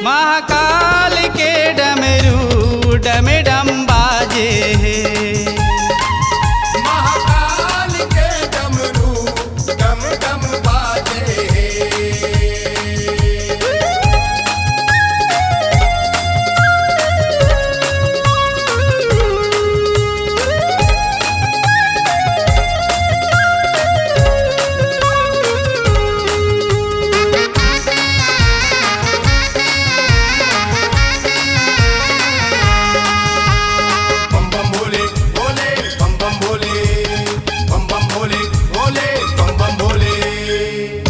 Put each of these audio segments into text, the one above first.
महाकाल के डमरू डम डम बाजे है। महाकाल के डमरू डम डम बाजे है।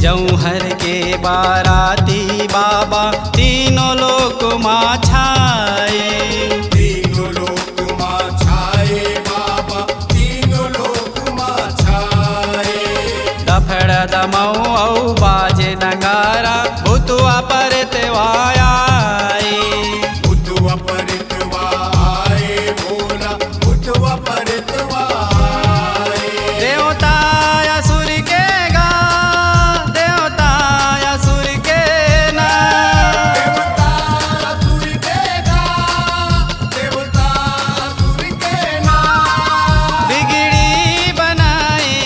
जौहर के बाराती बाबा तीनों लोक माँ छाए। तीनों लोक माँ छाए बाबा, तीनों लोक माँ छाए। दफड़ दमऊ बाजे नगारा भूतुआ पर तेवाए। भूतवा परितवा आए भोला, भूतवा परितवा आए। देवता असुर के गा, देवता असुर के ना। देवता असुर के गा, देवता असुर के ना। बिगड़ी बनाए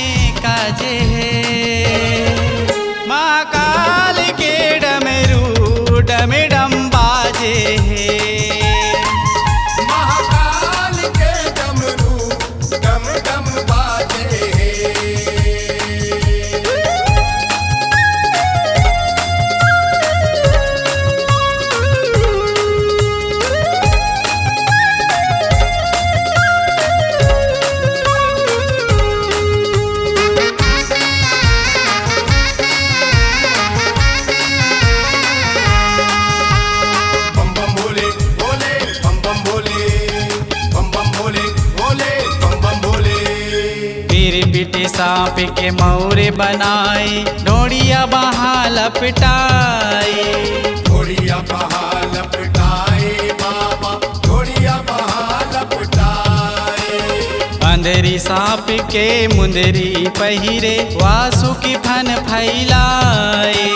काजे है। महाकाल के डमरू डम डम बाजे है। महाकाल के डमरू डम डम बाजे है। बम बम भोले भोले, बम बम भोले, बम बम भोले भोले, बम बम भोले। पीर पिटे सांप के मौरे बनाए ढोड़िया बहा लपटाए। घोड़िया बहा लपटाए बाबा, घोड़िया बहा लपटाए। अंधेरी सांप के मुंदरी पहिरे वासुकी फन फैलाए।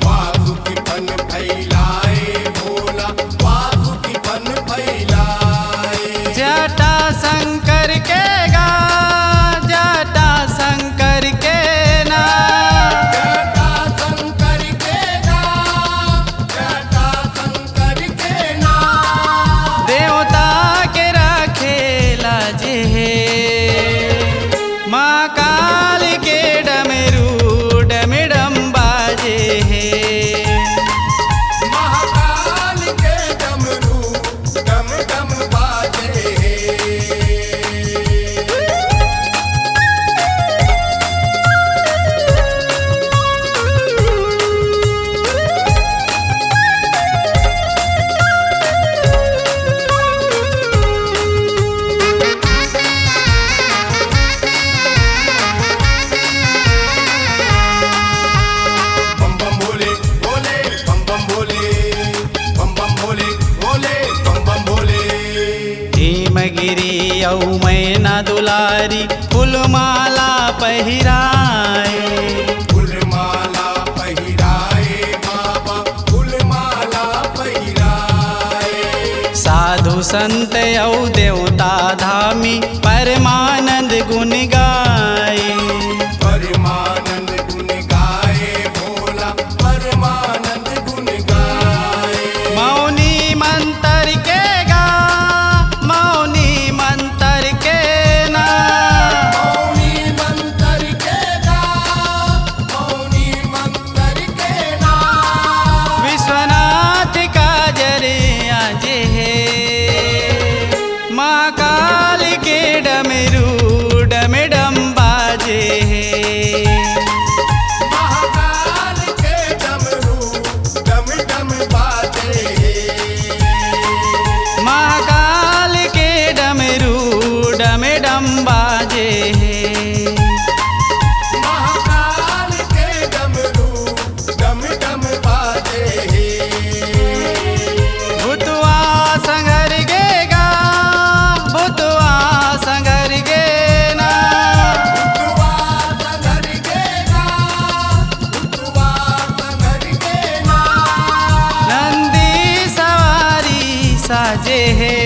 वासुकी फन फैलाए भोला, वासुकी फन फैलाए। जटा शंकर के गा, जटा शंकर के ना। जटा शंकर के ना, जटा शंकर के ना। देवता के राखे लाजे है। महाकाल के डमरू डम डम बाजे है। महाकाल के डमरू डम डम बाजे है। बम बम भोले भोले, बम बम भोले, बम बम भोले भोले, बम बम भोले। हिमगिरी औ मैना दुलारी फूलमाला पहिराए। फूलमाला पहिराए बाबा, फूलमाला पहिराए। साधु संत औ देवता धामी परमानंद गुण गाए। परमानंद गुण गाए भोला, परमानंद गुण गाए। मौनी मंत्र के गा, मौनी मंत्र के ना। मौनी मंत्र के गा, मौनी मंत्र के ना। विश्वनाथ का जरे आजे है। महाकाल के बाजे है